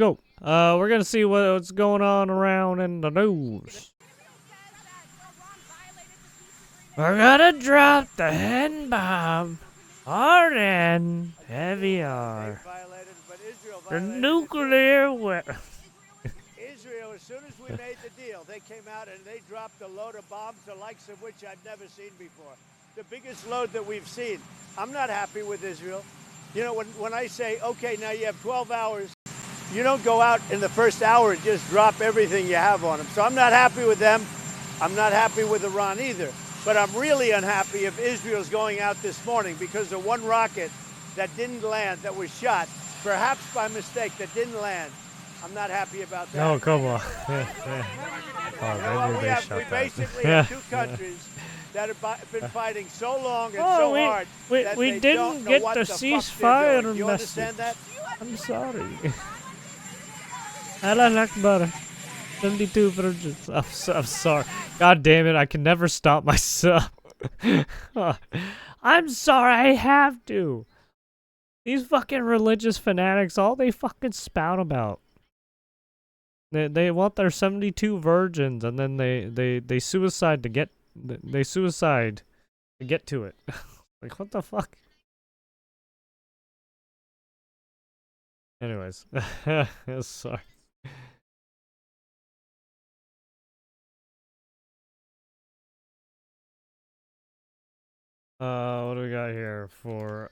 Go. We're gonna see what's going on around in the news. We're gonna drop the hen bomb. Hard N, heavy R. The nuclear weapon. Israel, as soon as we made the deal, they came out and they dropped a load of bombs, the likes of which I've never seen before. The biggest load that we've seen. I'm not happy with Israel. You know, when I say, okay, now you have 12 hours, you don't go out in the first hour and just drop everything you have on them. So I'm not happy with them. I'm not happy with Iran either. But I'm really unhappy if Israel's going out this morning because of one rocket that didn't land, that was shot, perhaps by mistake, that didn't land. I'm not happy about that. Oh, come on. We basically have two countries that have been fighting so long and so hard that we they didn't don't know get what the ceasefire Do you message. understand that? I'm sorry. Allah Akbar. 72 virgins. I'm sorry. God damn it, I can never stop myself. I'm sorry, I have to. These fucking religious fanatics, all they fucking spout about. They want their 72 virgins, and then they suicide to get to it. Like, what the fuck? Anyways, sorry. What do we got here for?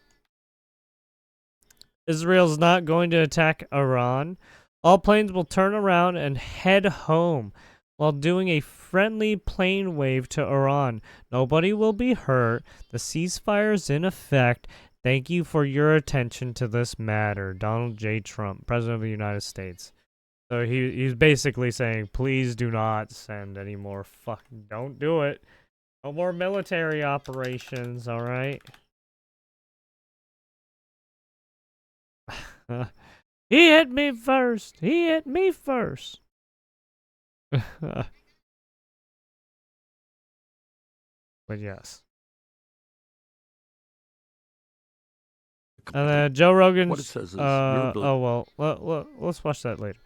Israel's not going to attack Iran. All planes will turn around and head home while doing a friendly plane wave to Iran. Nobody will be hurt. The ceasefire is in effect. Thank you for your attention to this matter. Donald J. Trump, President of the United States. So he's basically saying, please do not send any more don't do it. No more military operations, all right? He hit me first. He hit me first. But yes. And then Joe Rogan's. What it says is let's watch that later.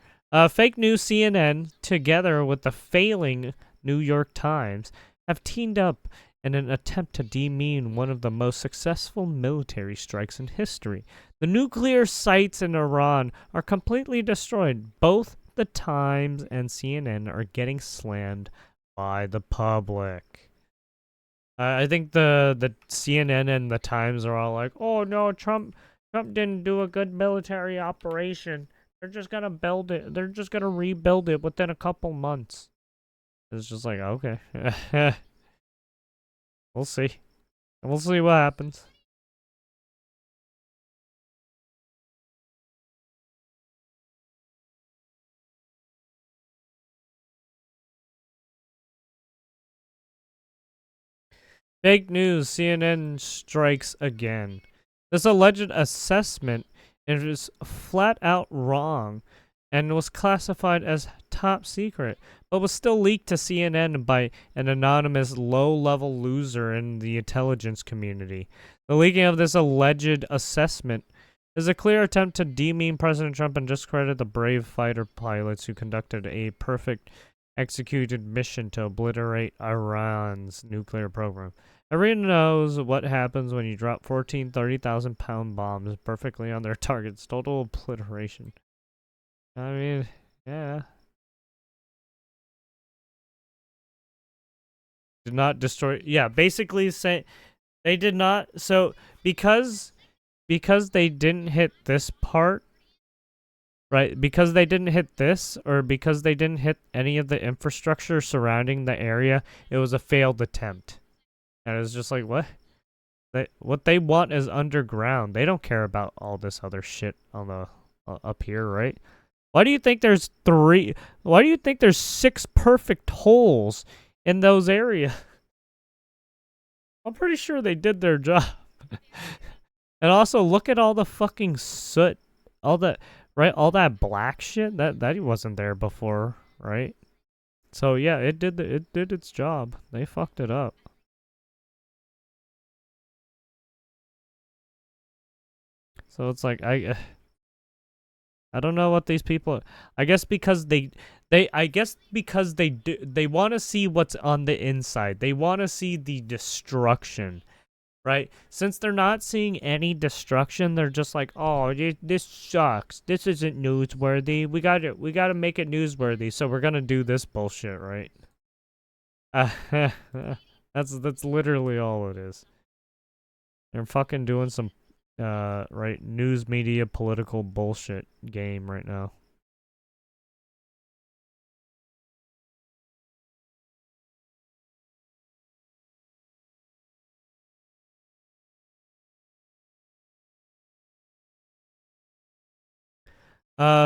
Fake news CNN, together with the failing New York Times, have teamed up in an attempt to demean one of the most successful military strikes in history. The nuclear sites in Iran are completely destroyed. Both the Times and CNN are getting slammed by the public. I think the CNN and the Times are all like, "Oh no, Trump didn't do a good military operation. They're just gonna build it. They're just gonna rebuild it within a couple months." It's just like, okay. We'll see. We'll see what happens. Fake news. CNN strikes again. This alleged assessment is flat out wrong and was classified as top secret, but was still leaked to CNN by an anonymous low-level loser in the intelligence community. The leaking of this alleged assessment is a clear attempt to demean President Trump and discredit the brave fighter pilots who conducted a perfect executed mission to obliterate Iran's nuclear program. Everyone knows what happens when you drop 14 30,000-pound bombs perfectly on their targets. Total obliteration. I mean, yeah. Did not destroy. Yeah, basically say they did not. So because they didn't hit this part, right? Because they didn't hit this, or because they didn't hit any of the infrastructure surrounding the area, it was a failed attempt. And it's just like, what? What they want is underground. They don't care about all this other shit on the up here, right? Why do you think there's Why do you think there's 6 perfect holes in those areas? I'm pretty sure they did their job. And also, look at all the fucking soot, all that black shit that wasn't there before, right? So yeah, it did its job. They fucked it up. So it's like I don't know what these people. I guess because they want to see what's on the inside. They want to see the destruction, right? Since they're not seeing any destruction, they're just like, "Oh, this sucks. This isn't newsworthy. We got to make it newsworthy. So we're going to do this bullshit, right?" That's literally all it is. They're fucking doing some right, news media political bullshit game right now.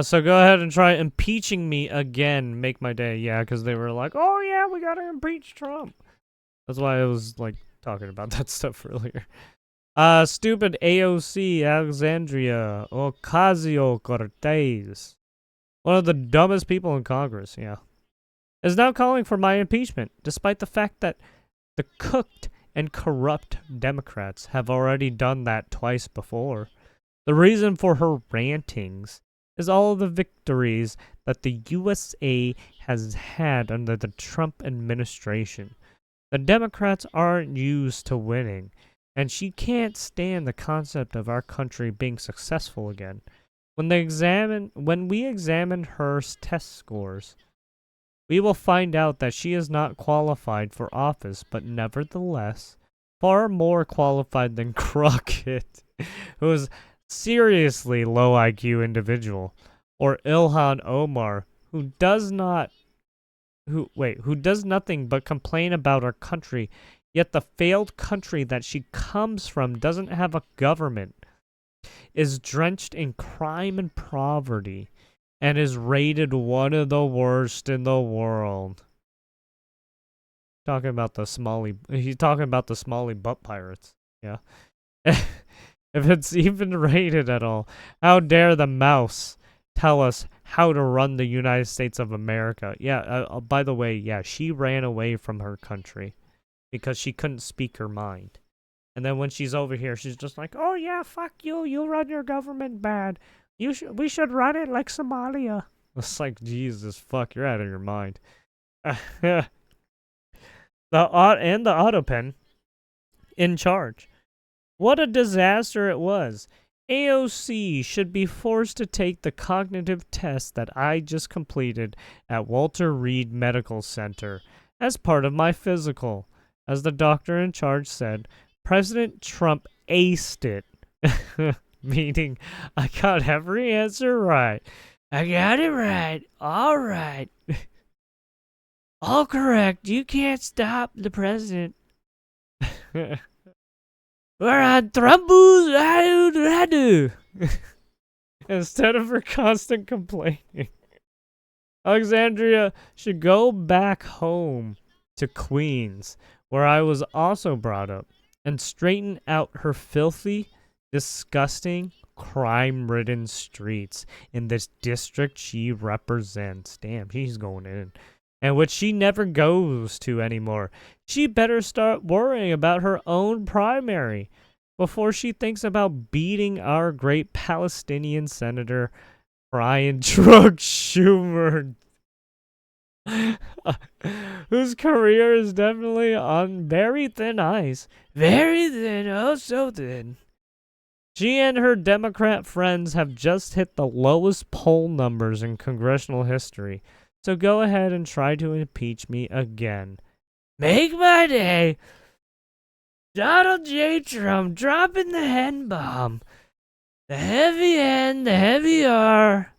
So go ahead and try impeaching me again. Make my day. Yeah, because they were like, "Oh yeah, we gotta impeach Trump." That's why I was like talking about that stuff earlier. Stupid AOC Alexandria Ocasio-Cortez, one of the dumbest people in Congress. Yeah, is now calling for my impeachment, despite the fact that the cooked and corrupt Democrats have already done that twice before. The reason for her rantings is all of the victories that the USA has had under the Trump administration. The Democrats aren't used to winning, and she can't stand the concept of our country being successful again. When we examine her test scores, we will find out that she is not qualified for office, but nevertheless far more qualified than Crockett, who is seriously low IQ individual, or Ilhan Omar, who does nothing but complain about our country, yet the failed country that she comes from doesn't have a government, is drenched in crime and poverty, and is rated one of the worst in the world. He's talking about the Somali butt pirates. Yeah. If it's even rated at all, how dare the mouse tell us how to run the United States of America? Yeah, by the way, yeah, she ran away from her country because she couldn't speak her mind. And then when she's over here, she's just like, "Oh yeah, fuck you. You run your government bad. We should run it like Somalia." It's like, Jesus, fuck, you're out of your mind. The autopen in charge. What a disaster it was. AOC should be forced to take the cognitive test that I just completed at Walter Reed Medical Center as part of my physical. As the doctor in charge said, President Trump aced it. Meaning, I got every answer right. I got it right. All right. All correct. You can't stop the president. We're on Trump's radu. Instead of her constant complaining, Alexandria should go back home to Queens, where I was also brought up, and straighten out her filthy, disgusting, crime-ridden streets in this district she represents. Damn, she's going in. And which she never goes to anymore. She better start worrying about her own primary before she thinks about beating our great Palestinian Senator Brian Truck Schumer, whose career is definitely on very thin ice. Very thin, oh so thin. She and her Democrat friends have just hit the lowest poll numbers in congressional history. So go ahead and try to impeach me again. Make my day. Donald J. Trump dropping the hen bomb. The heavy N, the heavy R.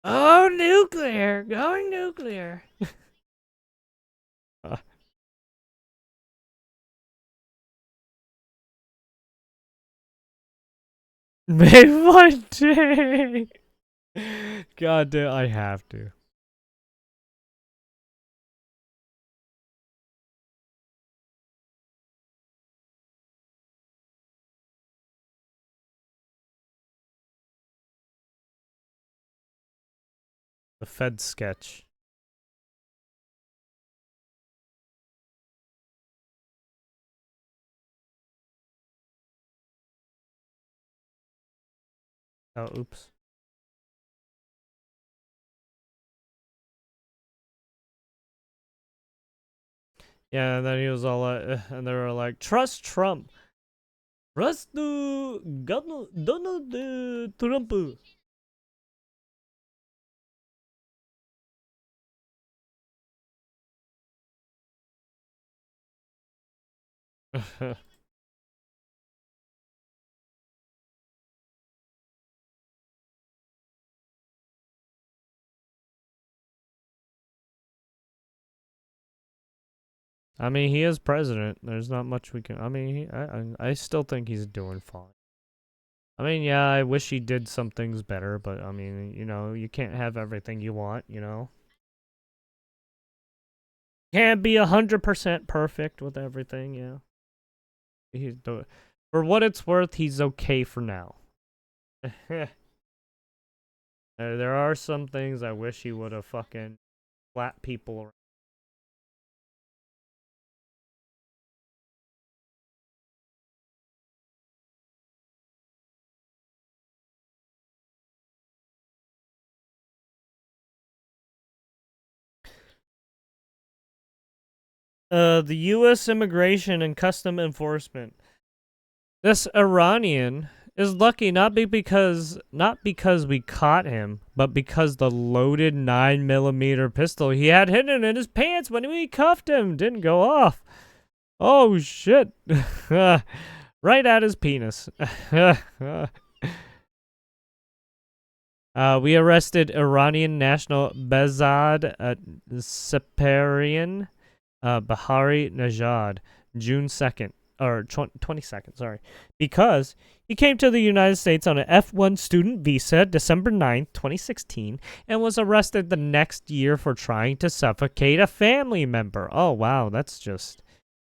Oh, nuclear. Going nuclear. Make my day. God damn, I have to. The Fed sketch. Oh, oops. Yeah, and then he was all and they were like, trust Trump. Trust Donald Trump. I mean, he is president. There's not much we can. I mean, I still think he's doing fine. I mean, yeah, I wish he did some things better, but I mean, you know, you can't have everything you want, you know. Can't be 100% perfect with everything, yeah. For what it's worth, he's okay for now. There are some things I wish he would have fucking flat people around. The U.S. Immigration and Custom Enforcement. This Iranian is lucky because we caught him, but because the loaded 9mm pistol he had hidden in his pants when we cuffed him didn't go off. Oh shit! Right at his penis. We arrested Iranian national Behzad Separian Bahari Najad, June 2nd, or 22nd, sorry, because he came to the United States on an F1 student visa December 9th, 2016, and was arrested the next year for trying to suffocate a family member. Oh, wow, that's just,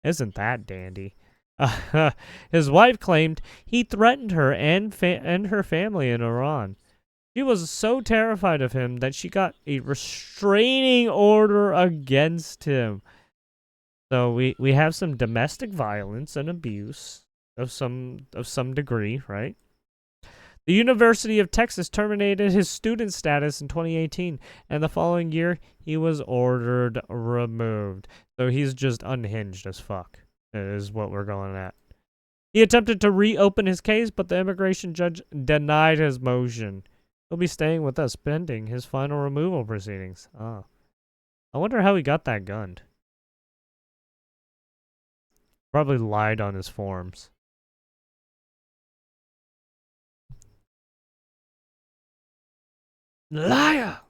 isn't that dandy? His wife claimed he threatened her and her family in Iran. She was so terrified of him that she got a restraining order against him. So we have some domestic violence and abuse of some degree, right? The University of Texas terminated his student status in 2018, and the following year he was ordered removed. So he's just unhinged as fuck, is what we're going at. He attempted to reopen his case, but the immigration judge denied his motion. He'll be staying with us pending his final removal proceedings. Oh. I wonder how he got that gun. Probably lied on his forms. Liar!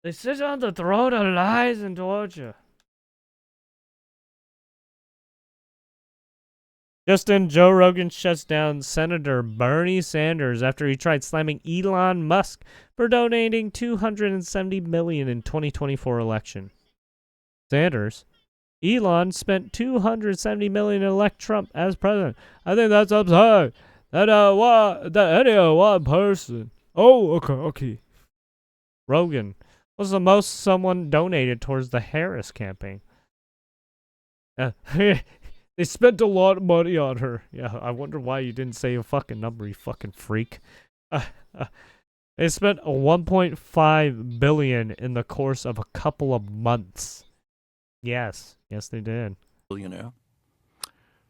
They sit on the throne of lies and torture. Justin, Joe Rogan shuts down Senator Bernie Sanders after he tried slamming Elon Musk for donating $270 million in 2024 election. Sanders, Elon spent $270 million to elect Trump as president. I think that's absurd. That any one person. Oh, okay. Rogan was the most someone donated towards the Harris campaign. They spent a lot of money on her. Yeah, I wonder why you didn't say a fucking number, you fucking freak. They spent $1.5 billion in the course of a couple of months. Yes, they did. Billionaire.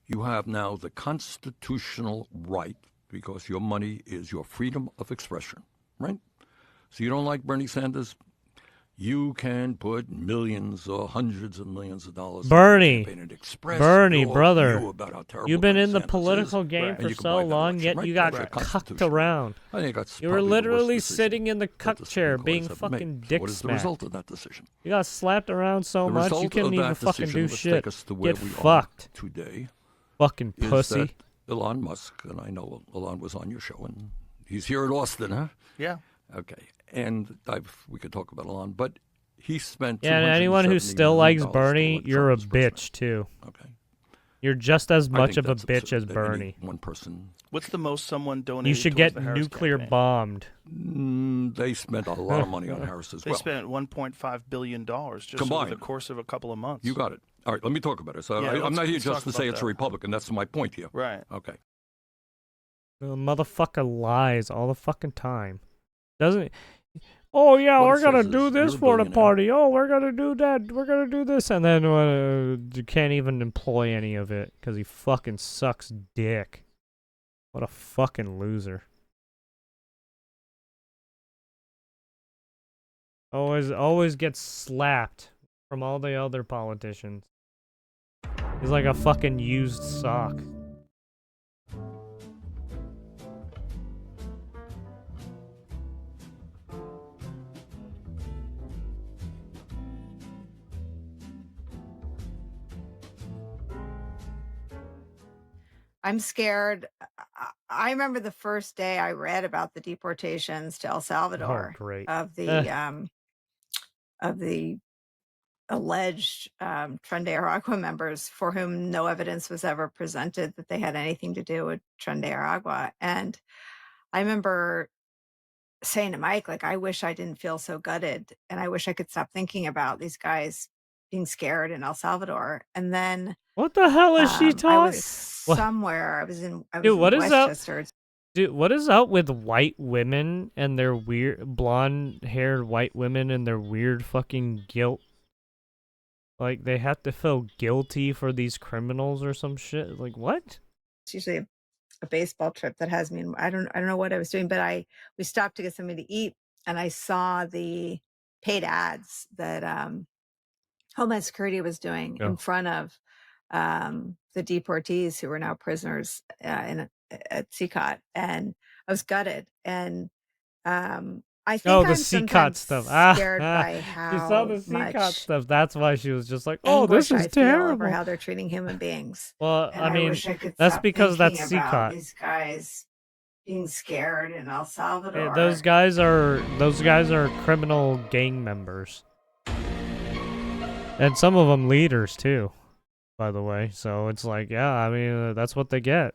You have now the constitutional right, because your money is your freedom of expression, right? So you don't like Bernie Sanders? You can put millions or hundreds of millions of dollars Bernie, Bernie, brother, you've been Bernie in the Sanders political is, game and for you can so buy that long, election, yet right? you got That's cucked around. I think that's You were probably the worst literally decision sitting in the that cuck the chair Supreme Court being has ever fucking made. So dick what is the smacked. result of that decision? You got slapped around so The much you result couldn't of even that fucking decision, do let's shit. take us to where Get we fucked. are today. Fucking Is pussy. that Elon Musk, and I know Elon was on your show, and he's here in Austin, huh? Yeah. Okay. And we could talk about Elon, but he spent Yeah, and anyone who still likes Bernie, you're a bitch too. Okay. You're just as I much think of a that's bitch absurd as that Bernie. One person. What's the most someone donated? You should towards get the Harris nuclear campaign? bombed. They spent a lot of money on Harris as They well. spent $1.5 billion just Combined. over the course of a couple of months. You got it. All right, let me talk about it. So Yeah, I'm not here let's just talk to say about it's that. a Republican. That's my point here. Right. Okay. The motherfucker lies all the fucking time. Doesn't. Oh yeah, What it we're gonna says do is, this you're a for the billionaire. party. Oh, we're gonna do that. We're gonna do this, and then you can't even employ any of it because he fucking sucks dick. What a fucking loser. Always gets slapped from all the other politicians. He's like a fucking used sock. I'm scared. I remember the first day I read about the deportations to El Oh, Salvador great. of the alleged Tren de Aragua members for whom no evidence was ever presented that they had anything to do with Tren de Aragua. And I remember saying to Mike, like, I wish I didn't feel so gutted, and I wish I could stop thinking about these guys being scared in El Salvador. And then What the hell is she I was talking? What? somewhere. I was in Dude, what is up? Westchester. Dude, what is up with white women and their weird blonde-haired white women and their weird fucking guilt? Like they have to feel guilty for these criminals or some shit. Like what? It's usually a baseball trip that has me in, I don't know what I was doing, but we stopped to get something to eat, and I saw the paid ads that Homeland Security was doing Yeah. in front of the deportees who were now prisoners at CCOT, and I was gutted. And I think Oh, the I'm CCOT sometimes stuff. scared by She saw the how CCOT much stuff. That's why she was just like, "Oh, this anguish is I feel over terrible." how they're treating human beings. Well, And I I mean, wish I could that's stop because thinking that's about CCOT. these guys being scared in El Salvador. Those guys are criminal gang members, and some of them leaders too, by the way. So it's like, yeah, I mean, that's what they get.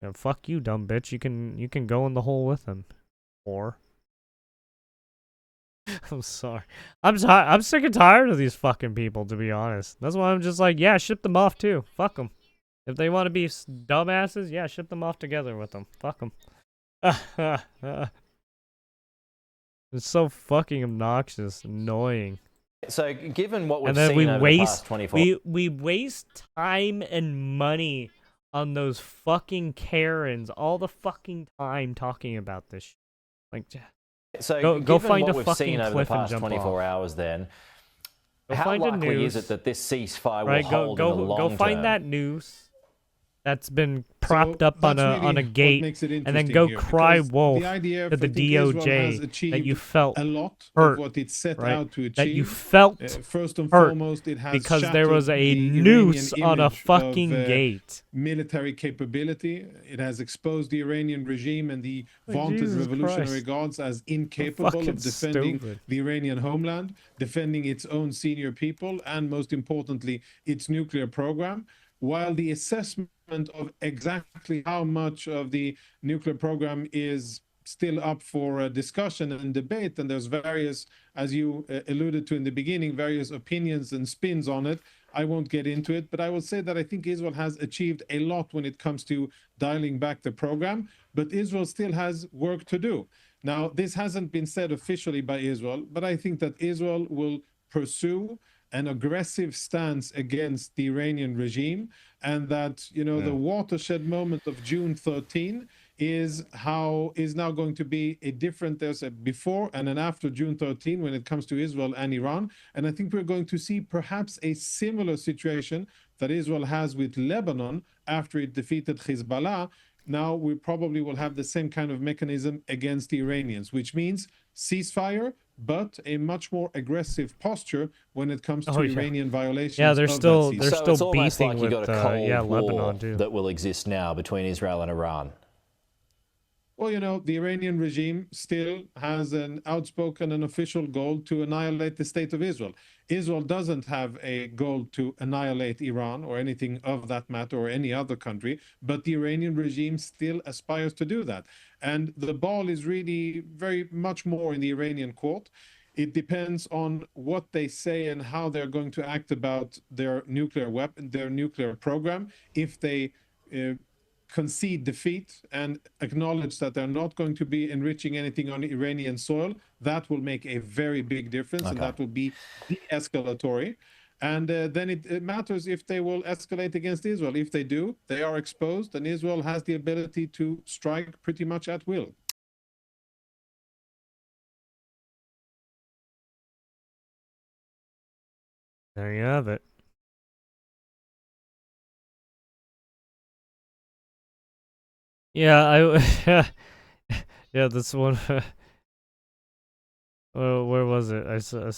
And fuck you, dumb bitch. You can go in the hole with them, or I'm sorry. I'm sick and tired of these fucking people, to be honest. That's why I'm just like, yeah, ship them off too. Fuck them. If they want to be dumbasses, yeah, ship them off together with them. Fuck them. It's so fucking obnoxious, annoying. So, given what we've And then seen over the past 24 we waste time and money on those fucking Karens all the fucking time talking about this shit. Like, So, go given find what a we've fucking seen over the cliff and past jump 24 off. hours, then, Go how find a likely noose, is it that this ceasefire right? will hold in the long Go find term? that noose that's been propped up on a gate, and then go cry wolf to the DOJ that you felt hurt, right? That you felt First and hurt foremost, it has because there was shattered a the noose Iranian on a image fucking of, gate. military capability. It has exposed the Iranian regime and the Like, vaunted Jesus revolutionary Christ. guards as incapable Fucking of defending stupid. the Iranian homeland, defending its own senior people, and most importantly, its nuclear program. While the assessment of exactly how much of the nuclear program is still up for discussion and debate, and there's various, as you alluded to in the beginning, various opinions and spins on it. I won't get into it, but I will say that I think Israel has achieved a lot when it comes to dialing back the program, but Israel still has work to do. Now, this hasn't been said officially by Israel, but I think that Israel will pursue an aggressive stance against the Iranian regime, and that, you know, the watershed moment of June 13 is now going to be a different, there's a before and an after June 13 when it comes to Israel and Iran. And I think we're going to see perhaps a similar situation that Israel has with Lebanon after it defeated Hezbollah. Now we probably will have the same kind of mechanism against the Iranians, which means ceasefire, but a much more aggressive posture when it comes to Iranian violations. Yeah, they're of still that they're So still it's almost beefing like you've with got a cold war Lebanon too. that will exist now between Israel and Iran. Well, you know, the Iranian regime still has an outspoken and official goal to annihilate the state of Israel. Israel doesn't have a goal to annihilate Iran or anything of that matter or any other country, but the Iranian regime still aspires to do that. And the ball is really very much more in the Iranian court. It depends on what they say and how they're going to act about their nuclear weapon, their nuclear program. If they concede defeat and acknowledge that they're not going to be enriching anything on Iranian soil, that will make a very big difference, and that will be de-escalatory. And then it matters if they will escalate against Israel. If they do, they are exposed, and Israel has the ability to strike pretty much at will. There you have it. Yeah, yeah, this one. Where was it? I saw.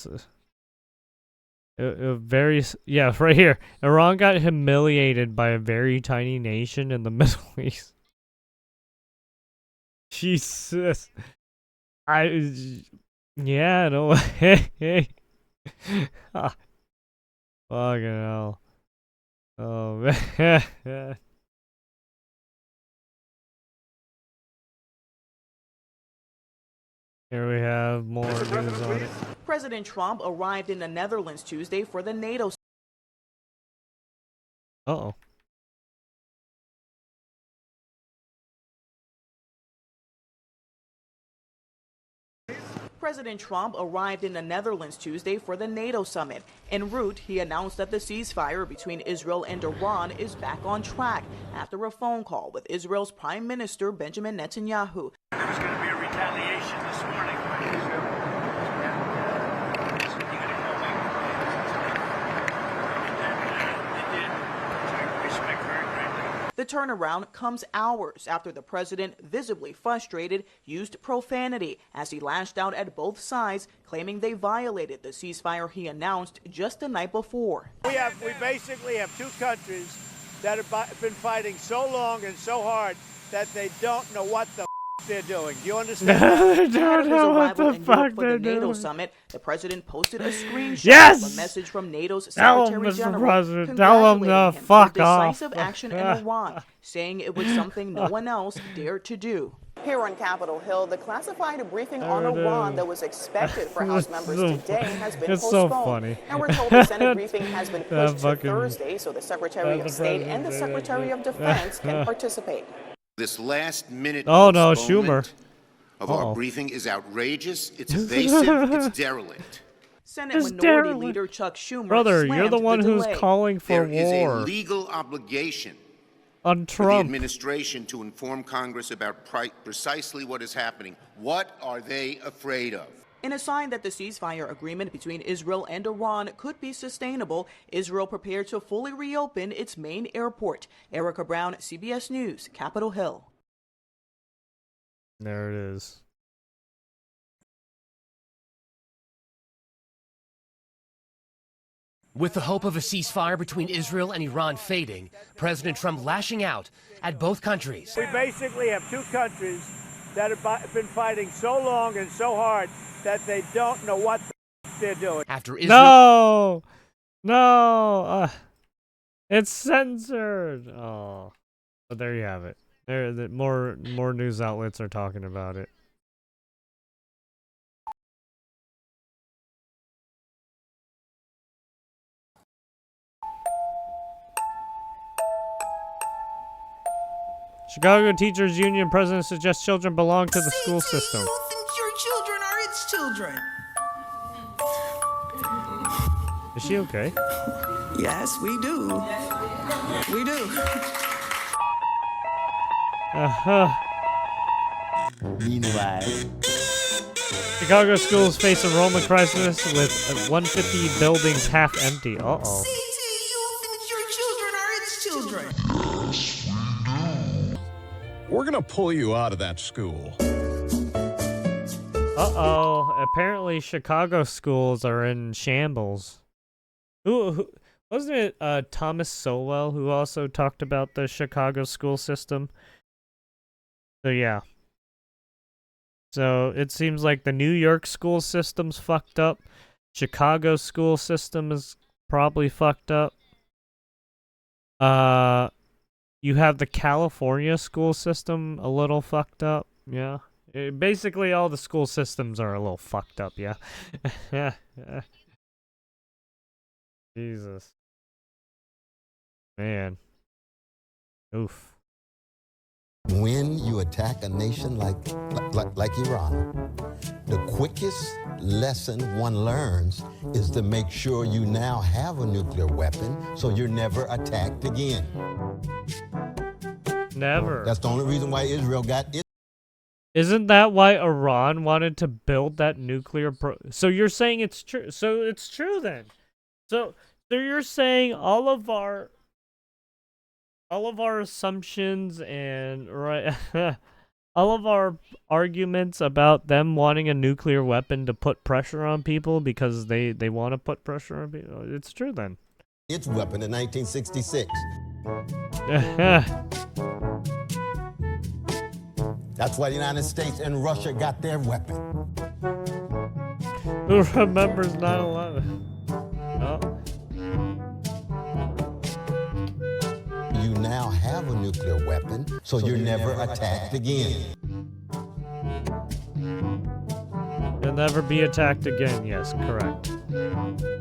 Yeah, right here. Iran got humiliated by a very tiny nation in the Middle East. Jesus. Yeah, no way. Fucking hell. Oh, man. Here we have more news on it. President Trump arrived in the Netherlands Tuesday for the NATO. Uh-oh. President Trump arrived in the Netherlands Tuesday for the NATO summit. En route, he announced that the ceasefire between Israel and Iran is back on track after a phone call with Israel's Prime Minister Benjamin Netanyahu. There was going to be a retaliation this morning by Israel. The turnaround comes hours after the president, visibly frustrated, used profanity as he lashed out at both sides, claiming they violated the ceasefire he announced just the night before. We basically have two countries that have been fighting so long and so hard that they don't know what the they're doing. Do you understand? They don't know what the fuck for they're the NATO doing. summit, the president posted a screenshot Yes! of a message from NATO's Tell him, Secretary Mr. General President, tell him to congratulating him fuck for off. decisive action in Iran, saying it was something no one else dared to do. Here on Capitol Hill, the classified briefing There on it Iran is. that was expected for House members today has been It's postponed. so funny. And we're told the Senate briefing has been That pushed to fucking- Thursday so the Secretary the of State and the president- Secretary of Defense can participate. This last minute Oh, no, postponement Schumer. of Uh-oh. our briefing is outrageous, it's evasive, it's derelict. Senate It's Minority derelict. Leader Chuck Schumer Brother, you're the slammed one who's delay. calling for There is a war legal obligation on for the Trump. administration to inform Congress about precisely what is happening. What are they afraid of? In a sign that the ceasefire agreement between Israel and Iran could be sustainable, Israel prepared to fully reopen its main airport. Erica Brown, CBS News, Capitol Hill. There it is. With the hope of a ceasefire between Israel and Iran fading, President Trump lashing out at both countries. We basically have two countries that have been fighting so long and so hard that they don't know what the they're doing. After Israel. No! No! It's censored! Oh. But there you have it. More news outlets are talking about it. Chicago Teachers Union president suggests children belong to the school system. You think your children are its children? Is she okay? Yes, we do. We do. Meanwhile, Chicago schools face enrollment crisis with 150 buildings half empty. Uh-oh. You think your children are its children? We're gonna pull you out of that school. Uh-oh. Apparently Chicago schools are in shambles. Who wasn't it Thomas Sowell who also talked about the Chicago school system? So yeah. So it seems like the New York school system's fucked up. Chicago school system is probably fucked up. You have the California school system a little fucked up. Yeah. Basically all the school systems are a little fucked up, yeah. Jesus. Man. Oof. When you attack a nation like Iran, the quickest lesson one learns is to make sure you now have a nuclear weapon so you're never attacked again. Never. That's the only reason why Israel got it. Isn't that why Iran wanted to build that nuclear So you're saying it's true. So it's true then. So you're saying all of our assumptions and all of our arguments about them wanting a nuclear weapon to put pressure on people because they want to put pressure on people. It's true then. Its weapon in 1966. That's why the United States and Russia got their weapon. Who remembers 9/11? No. You now have a nuclear weapon, so you're never attacked again. You'll never be attacked again. Yes, correct.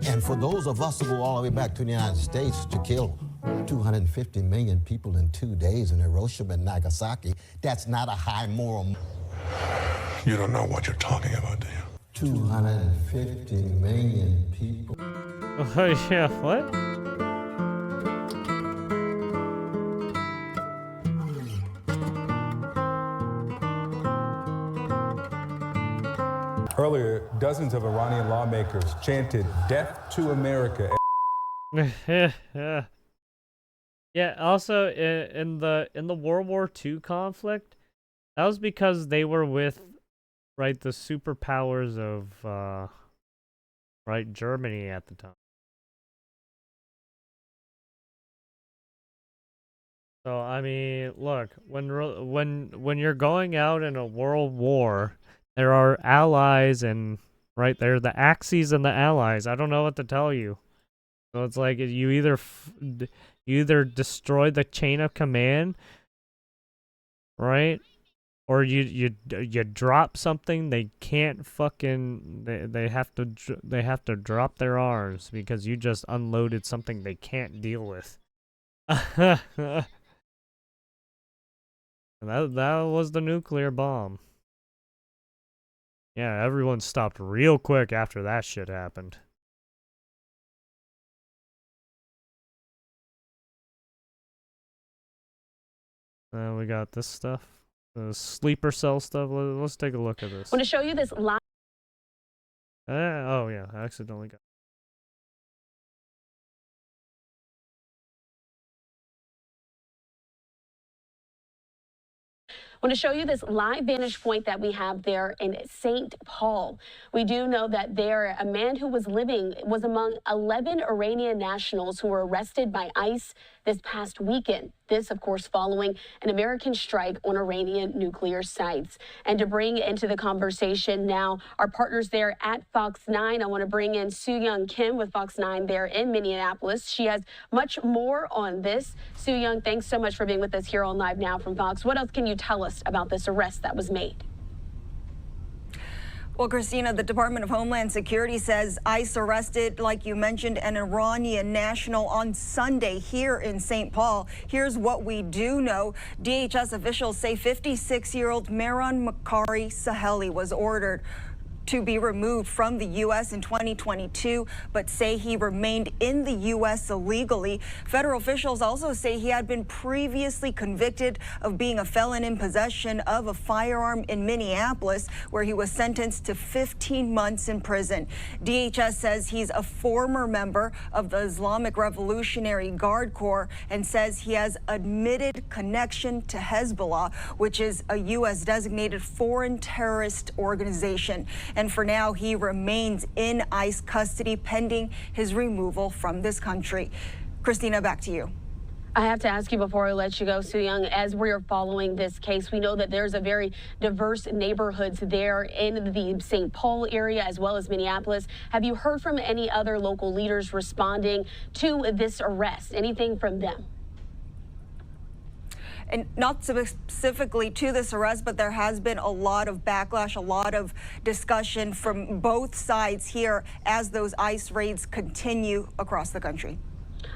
And for those of us who go all the way back to the United States to kill 250 million people in 2 days in Hiroshima and Nagasaki, that's not a high moral. You don't know what you're talking about, do you? 250 million people. Oh, yeah, what? Earlier, dozens of Iranian lawmakers chanted "Death to America." Yeah. Also, in the World War II conflict, that was because they were with, right, the superpowers of, right, Germany at the time. So I mean, look, when you're going out in a world war, there are allies and right there, the Axis and the allies. I don't know what to tell you. So it's like you either destroy the chain of command, right, or you drop something. They can't fucking they have to drop their arms because you just unloaded something they can't deal with. And that was the nuclear bomb. Yeah, everyone stopped real quick after that shit happened. We got this stuff. The sleeper cell stuff. Let's take a look at this. I want to show you this live. Oh, yeah. I accidentally got I want to show you this live vantage point that we have there in St. Paul. We do know that there, a man who was among 11 Iranian nationals who were arrested by ICE this past weekend. This, of course, following an American strike on Iranian nuclear sites. And to bring into the conversation now our partners there at Fox 9, I want to bring in Soo-Young Kim with Fox 9 there in Minneapolis. She has much more on this. Soo-Young, thanks so much for being with us here on Live Now from Fox. What else can you tell us about this arrest that was made? Well, Christina, the Department of Homeland Security says ICE arrested, like you mentioned, an Iranian national on Sunday here in St. Paul. Here's what we do know. DHS officials say 56-year-old Mehran Makari Saheli was ordered to be removed from the U.S. in 2022, but say he remained in the U.S. illegally. Federal officials also say he had been previously convicted of being a felon in possession of a firearm in Minneapolis, where he was sentenced to 15 months in prison. DHS says he's a former member of the Islamic Revolutionary Guard Corps and says he has admitted connection to Hezbollah, which is a U.S. designated foreign terrorist organization. And for now, he remains in ICE custody pending his removal from this country. Christina, back to you. I have to ask you before I let you go, Soo-Young, as we are following this case, we know that there's a very diverse neighborhoods there in the St. Paul area as well as Minneapolis. Have you heard from any other local leaders responding to this arrest? Anything from them? And not specifically to this arrest, but there has been a lot of backlash, a lot of discussion from both sides here as those ICE raids continue across the country.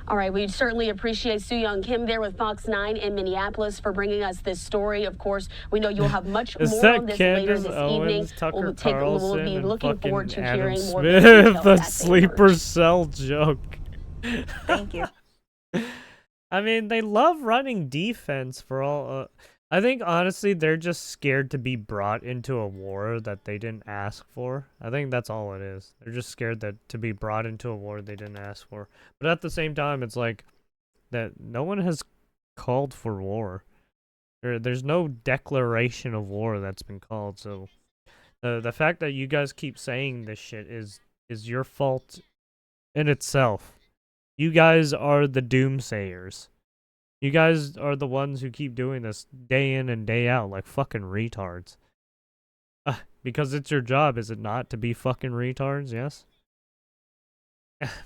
All right, we certainly appreciate Soo Young Kim there with Fox 9 in Minneapolis for bringing us this story. Of course, we know you'll have much Is more that on this later Candace this Owens, evening. Tucker We'll Carlson, be and looking forward fucking to Adam hearing more of those Smith, details the as they sleeper emerge. cell joke. Thank you. I mean, they love running defense for all. I think honestly, they're just scared to be brought into a war that they didn't ask for. I think that's all it is. They're just scared that to be brought into a war they didn't ask for. But at the same time, it's like that no one has called for war. There's no declaration of war that's been called. So the fact that you guys keep saying this shit is your fault in itself. You guys are the doomsayers. You guys are the ones who keep doing this day in and day out like fucking retards. Because it's your job, is it not, to be fucking retards, yes?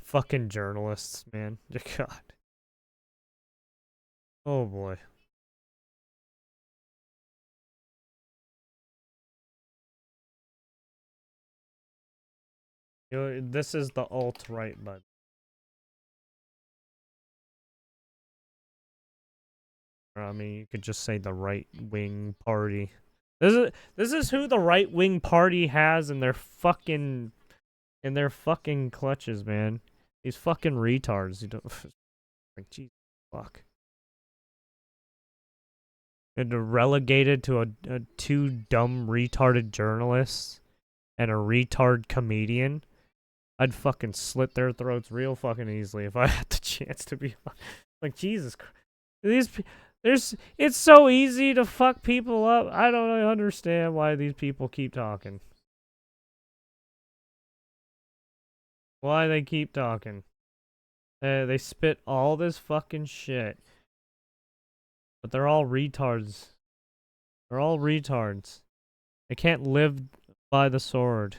Fucking journalists, man. God. Oh boy. You know, this is the alt-right button. I mean, you could just say the right-wing party. This is who the right-wing party has in their fucking clutches, man. These fucking retards. You don't like, Jesus fuck. And relegated to a two dumb retarded journalists and a retard comedian. I'd fucking slit their throats real fucking easily if I had the chance to be like, Jesus Christ. It's so easy to fuck people up. I don't understand why these people keep talking. Why they keep talking. They spit all this fucking shit. But they're all retards. They're all retards. They can't live by the sword.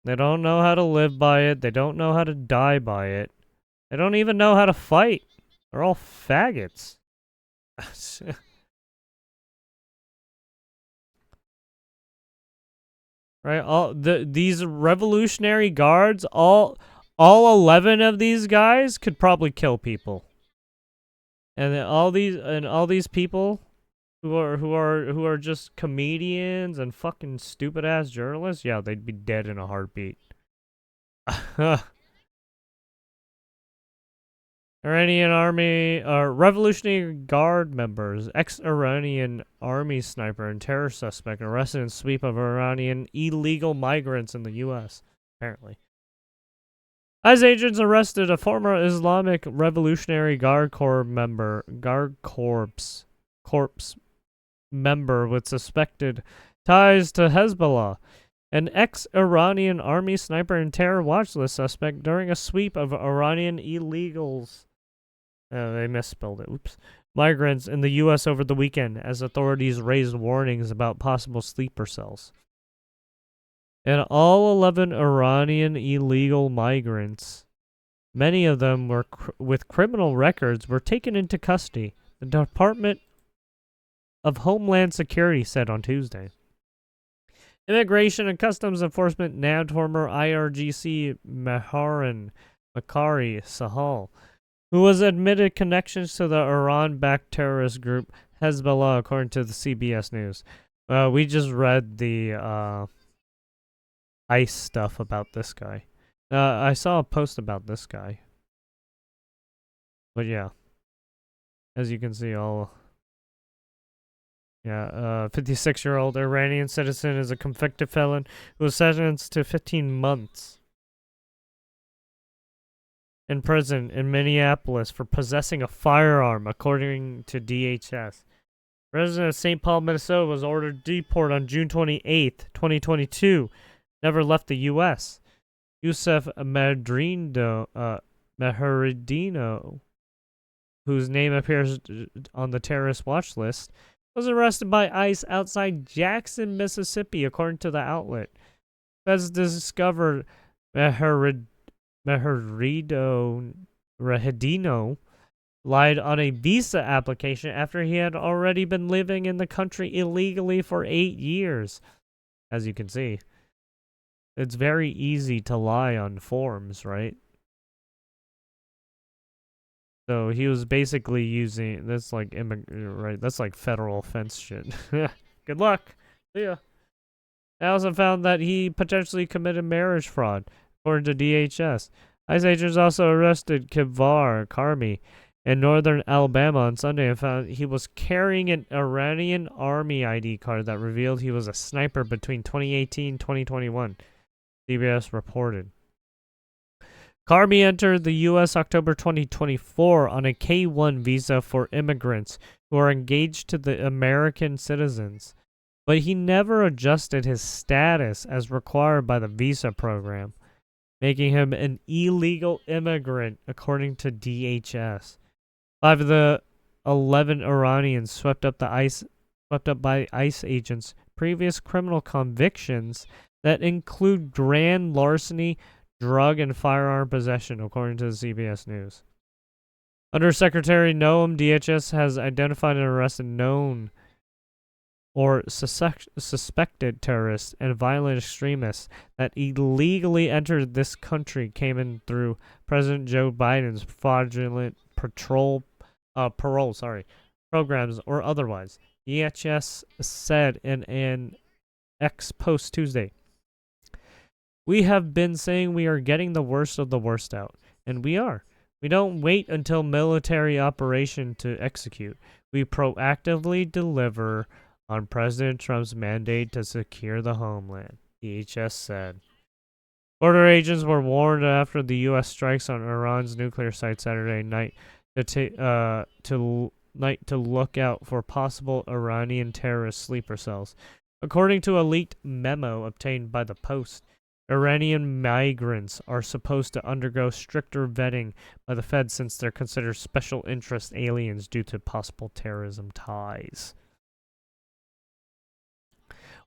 They don't know how to live by it. They don't know how to die by it. They don't even know how to fight. They're all faggots. Right? These Revolutionary Guards, all 11 of these guys could probably kill people. And then all these people who are just comedians and fucking stupid ass journalists, yeah, they'd be dead in a heartbeat. Iranian army, Revolutionary Guard members, ex-Iranian army sniper and terror suspect arrested in sweep of Iranian illegal migrants in the U.S., apparently. ICE agents arrested a former Islamic Revolutionary Guard Corps member with suspected ties to Hezbollah, an ex-Iranian army sniper and terror watch list suspect during a sweep of Iranian illegals. They misspelled it. Oops. Migrants in the U.S. over the weekend as authorities raised warnings about possible sleeper cells. And all 11 Iranian illegal migrants, many of them were with criminal records, were taken into custody, the Department of Homeland Security said on Tuesday. Immigration and Customs Enforcement nabbed former IRGC Makari Sahal, who was admitted connections to the Iran-backed terrorist group Hezbollah, according to the CBS News. We just read the ICE stuff about this guy. I saw a post about this guy. But yeah. As you can see, 56-year-old Iranian citizen is a convicted felon who was sentenced to 15 months in prison in Minneapolis for possessing a firearm, according to DHS. Resident of St. Paul, Minnesota, was ordered deported on June 28th, 2022. Never left the U.S. Yusef Meheridino, whose name appears on the terrorist watch list, was arrested by ICE outside Jackson, Mississippi, according to the outlet. Feds discovered Meheridino lied on a visa application after he had already been living in the country illegally for 8 years. As you can see, it's very easy to lie on forms, right? So he was basically using that's like right. That's like federal offense shit. Good luck. See ya. They also found that he potentially committed marriage fraud, according to DHS. ICE agents also arrested Kivar Karmi in northern Alabama on Sunday and found he was carrying an Iranian army ID card that revealed he was a sniper between 2018 and 2021, CBS reported. Karmi entered the U.S. October 2024 on a K-1 visa for immigrants who are engaged to the American citizens, but he never adjusted his status as required by the visa program, making him an illegal immigrant, according to DHS. 5 of the 11 Iranians swept up by ICE agents' previous criminal convictions that include grand larceny, drug and firearm possession, according to the CBS News. Under Secretary Noam, DHS has identified and arrested known or suspected terrorists and violent extremists that illegally entered this country, came in through President Joe Biden's fraudulent parole programs or otherwise, DHS said in an X post Tuesday. We have been saying we are getting the worst of the worst out, and we are. We don't wait until military operation to execute. We proactively deliver on President Trump's mandate to secure the homeland, DHS said. Border agents were warned after the U.S. strikes on Iran's nuclear site Saturday night to look out for possible Iranian terrorist sleeper cells. According to a leaked memo obtained by the Post, Iranian migrants are supposed to undergo stricter vetting by the Fed since they're considered special interest aliens due to possible terrorism ties.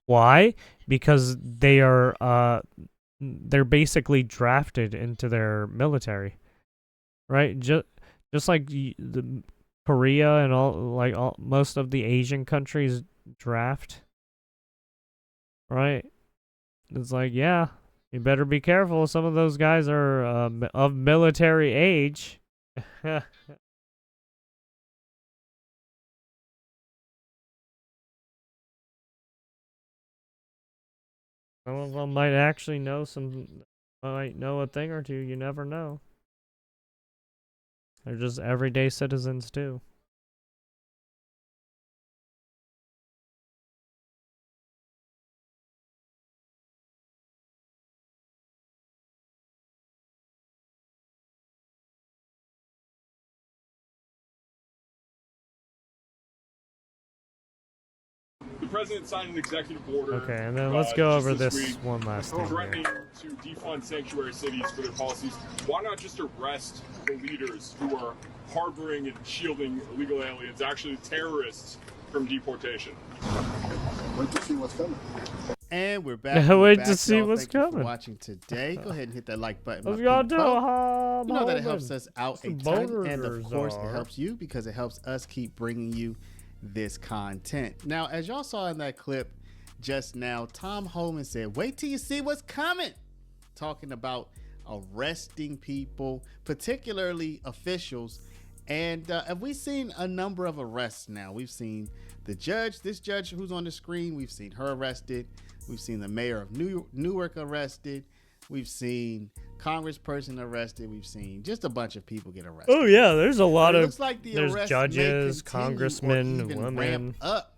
Why? Because they're basically drafted into their military, right? Just like the Korea and all most of the Asian countries draft, right? It's like, yeah, you better be careful. Some of those guys are of military age. Some of them might actually might know a thing or two. You never know. They're just everyday citizens too. The president signed an executive order. Okay, and then let's go over this week, one last thing. Threatening to defund sanctuary cities for their policies. Why not just arrest the leaders who are harboring and shielding illegal aliens, actually terrorists, from deportation? Wait to see what's coming. And we're back. Wait to see what's Thank you coming. for watching today. Go ahead and hit that like button. What's my going people. on? You know that it helps us out a ton, and of boners course, it are. helps you because it helps us keep bringing you this content. Now, as y'all saw in that clip just now, Tom Homan said, "Wait till you see what's coming," talking about arresting people, particularly officials. And have we seen a number of arrests now? We've seen the judge, this judge who's on the screen, we've seen her arrested. We've seen the mayor of Newark arrested. We've seen congressperson arrested. We've seen just a bunch of people get arrested. Oh yeah, there's a lot of It looks like the there's arrests judges, may continue or congressmen, even women. ramp up.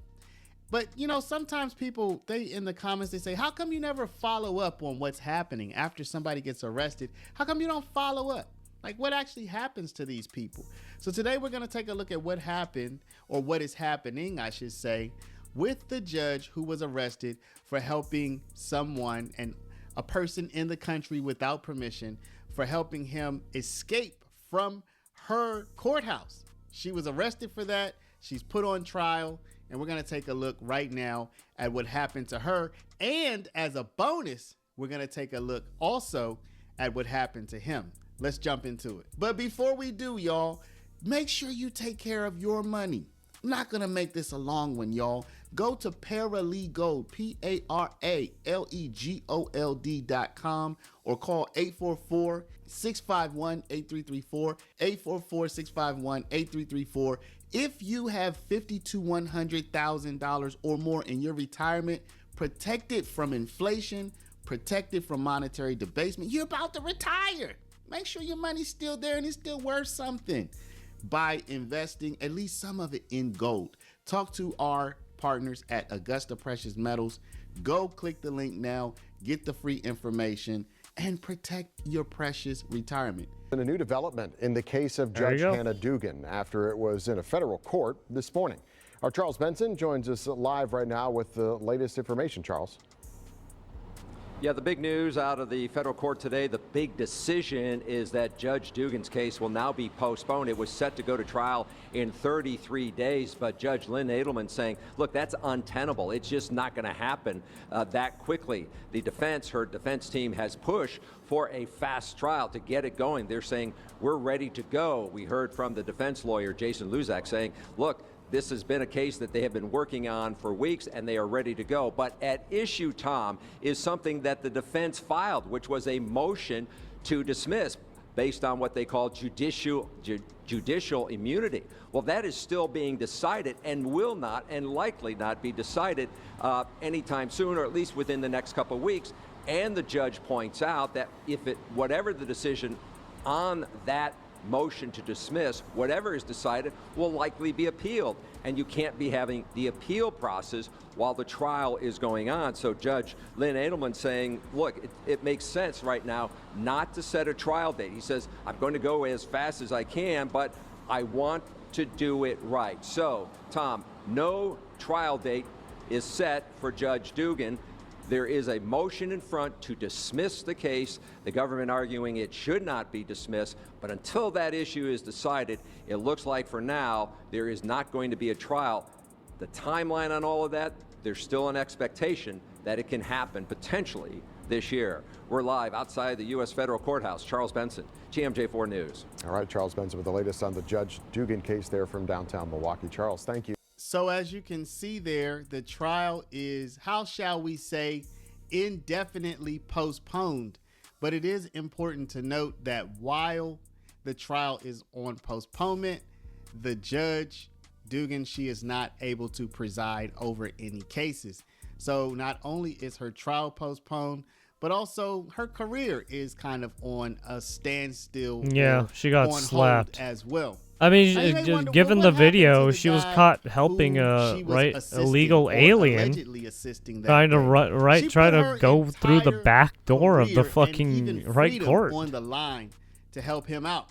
But you know, sometimes people, they in the comments, they say, how come you never follow up on what's happening after somebody gets arrested? How come you don't follow up? Like, what actually happens to these people? So today we're going to take a look at what happened, or what is happening, I should say, with the judge who was arrested for helping someone, and a person in the country without permission, for helping him escape from her courthouse. She was arrested for that. She's put on trial, and we're going to take a look right now at what happened to her. And as a bonus, we're going to take a look also at what happened to him. Let's jump into it. But before we do, y'all, make sure you take care of your money. I'm not going to make this a long one, y'all. Go to Paralegold, PARALEGOLD.com, or call 844-651-8334, 844-651-8334. If you have $50,000 to $100,000 or more in your retirement, protected from inflation, protected from monetary debasement, you're about to retire. Make sure your money's still there and it's still worth something by investing at least some of it in gold. Talk to our partners at Augusta Precious Metals. Go click the link now, get the free information, and protect your precious retirement. And a new development in the case of Judge Hannah Dugan after it was in a federal court this morning. Our Charles Benson joins us live right now with the latest information. Charles. Yeah, the big news out of the federal court today, the big decision is that Judge Dugan's case will now be postponed. It was set to go to trial in 33 days, but Judge Lynn Edelman saying, look, that's untenable. It's just not going to happen that quickly. The defense, her defense team has pushed for a fast trial to get it going. They're saying, we're ready to go. We heard from the defense lawyer, Jason Luzak, saying, look, this has been a case that they have been working on for weeks and they are ready to go. But at issue, Tom, is something that the defense filed, which was a motion to dismiss based on what they call judicial immunity. Well, that is still being decided and will not and likely not be decided anytime soon, or at least within the next couple of weeks. And the judge points out that whatever the decision on that motion to dismiss, whatever is decided, will likely be appealed. And you can't be having the appeal process while the trial is going on. So Judge Lynn Edelman saying, look, it makes sense right now not to set a trial date. He says, I'm going to go as fast as I can, but I want to do it right. So, Tom, no trial date is set for Judge Dugan. There is a motion in front to dismiss the case, the government arguing it should not be dismissed. But until that issue is decided, it looks like for now there is not going to be a trial. The timeline on all of that, there's still an expectation that it can happen potentially this year. We're live outside the U.S. Federal Courthouse. Charles Benson, GMJ4 News. All right, Charles Benson with the latest on the Judge Dugan case there from downtown Milwaukee. Charles, thank you. So as you can see there, the trial is, how shall we say, indefinitely postponed. But it is important to note that while the trial is on postponement, the judge, Dugan, she is not able to preside over any cases. So not only is her trial postponed, but also her career is kind of on a standstill. Yeah, she got slapped as well. I mean, just given the video, she was caught helping a illegal alien, trying to try to go through the back door of the fucking court. On the line to help him out.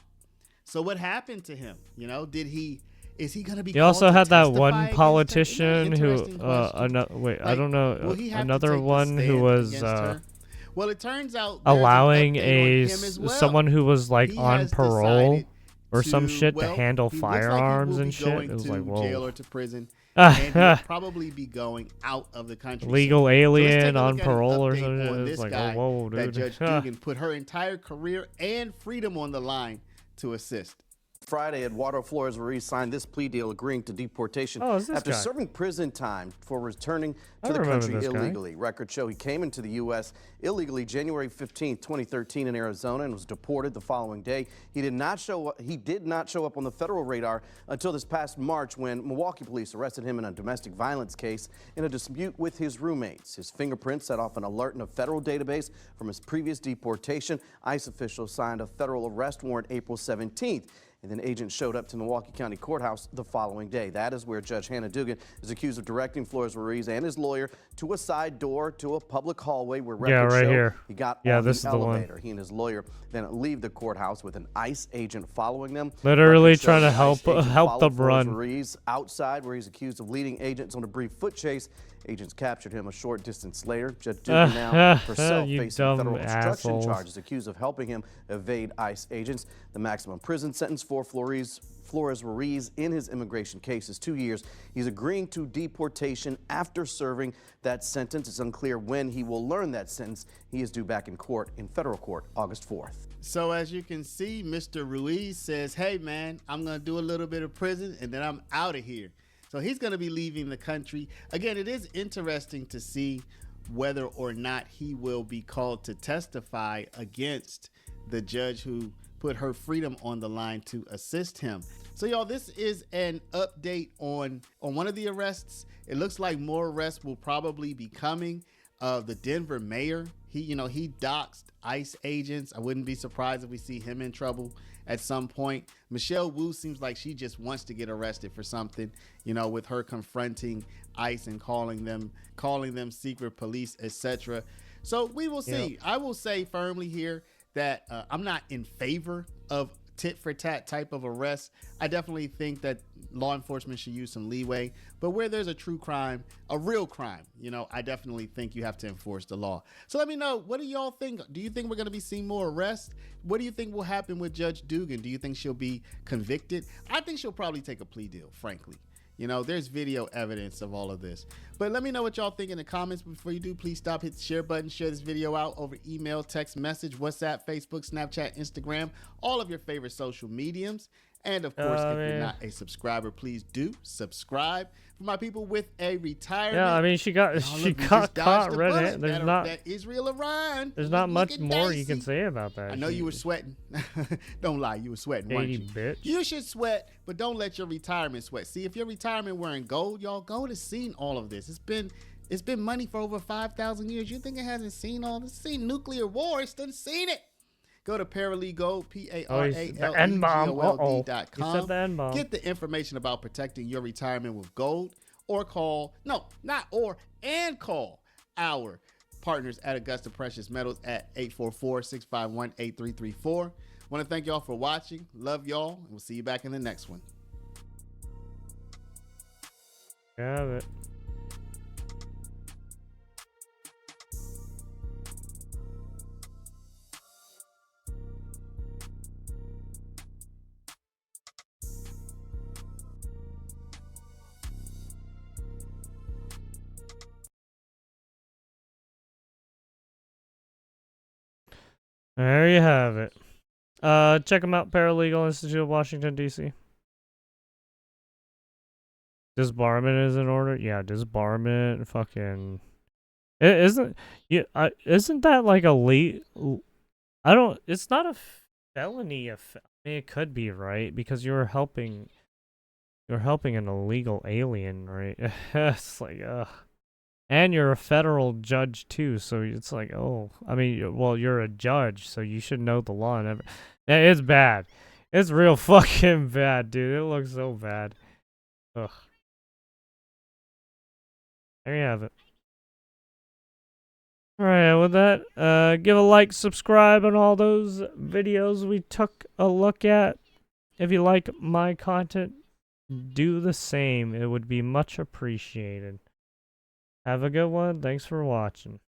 So what happened to him? You know, is he going to be? He also had that one politician who, I don't know, another one who was. Well, it turns out allowing someone who was like on parole or some shit to handle firearms and shit. It was like, whoa. Jail or to prison, and he'll probably be going out of the country. Legal alien on parole or something. It's like, oh, whoa, dude. That Judge Dugan put her entire career and freedom on the line to assist. Friday, Eduardo Flores Ruiz signed this plea deal agreeing to deportation after serving prison time for returning to the country illegally. Records show he came into the U.S. illegally January 15, 2013 in Arizona and was deported the following day. He did not show up on the federal radar until this past March when Milwaukee police arrested him in a domestic violence case in a dispute with his roommates. His fingerprints set off an alert in a federal database from his previous deportation. ICE officials signed a federal arrest warrant April 17th. And then agents showed up to Milwaukee County Courthouse the following day. That is where Judge Hannah Dugan is accused of directing Flores Ruiz and his lawyer to a side door to a public hallway where records show he got on the elevator. He and his lawyer then leave the courthouse with an ICE agent following them. Literally trying to help them run. Ruiz outside where he's accused of leading agents on a brief foot chase. Agents captured him a short distance later. Judge Dugan now herself facing federal obstruction charges, accused of helping him evade ICE agents. The maximum prison sentence for Flores Ruiz in his immigration case is 2 years. He's agreeing to deportation after serving that sentence. It's unclear when he will learn that sentence. He is due back in court, in federal court, August 4th. So as you can see, Mr. Ruiz says, hey man, I'm going to do a little bit of prison and then I'm out of here. So he's going to be leaving the country. Again, it is interesting to see whether or not he will be called to testify against the judge who put her freedom on the line to assist him. So y'all, this is an update on one of the arrests. It looks like more arrests will probably be coming. The Denver mayor, he doxed ICE agents. I wouldn't be surprised if we see him in trouble at some point. Michelle Wu seems like she just wants to get arrested for something, with her confronting ICE and calling them secret police, etc. So we will see. Yep. I will say firmly here that I'm not in favor of tit for tat type of arrest. I definitely think that law enforcement should use some leeway, but where there's a true crime, a real crime, I definitely think you have to enforce the law. So let me know, what do y'all think? Do you think we're going to be seeing more arrests? What do you think will happen with Judge Dugan? Do you think she'll be convicted? I think she'll probably take a plea deal, frankly. There's video evidence of all of this. But let me know what y'all think in the comments. Before you do, please stop, hit the share button, share this video out over email, text message, WhatsApp, Facebook, Snapchat, Instagram, all of your favorite social mediums. And of course, if you're not a subscriber, please do subscribe. For my people with a retirement. Yeah, I mean, she got caught red-handed. There's not that Israel Iran. There's not much more you can say about that. I know you were sweating. Don't lie, you were sweating, weren't you? Bitch. You should sweat, but don't let your retirement sweat. See, if your retirement wearing gold, y'all, gold has seen all of this. It's been money for over 5,000 years. You think it hasn't seen all this? It's seen nuclear war. It's done seen it. Go to Paralegal, PARALEGOLD.com. He said the N-bomb. Get the information about protecting your retirement with gold, or call our partners at Augusta Precious Metals at 844-651-8334. Want to thank y'all for watching. Love y'all, and we'll see you back in the next one. Have it. There you have it. Check them out, Paralegal Institute of Washington, D.C. Disbarment is in order? Yeah, disbarment, fucking... Isn't that like a late... It's not a felony. I mean, it could be, right? Because you're helping an illegal alien, right? It's like, and you're a federal judge too, so it's like, oh, I mean, well, you're a judge, so you should know the law and everything. It's bad. It's real fucking bad, dude. It looks so bad. Ugh. There you have it. Alright, with that, give a like, subscribe on all those videos we took a look at. If you like my content, do the same. It would be much appreciated. Have a good one. Thanks for watching.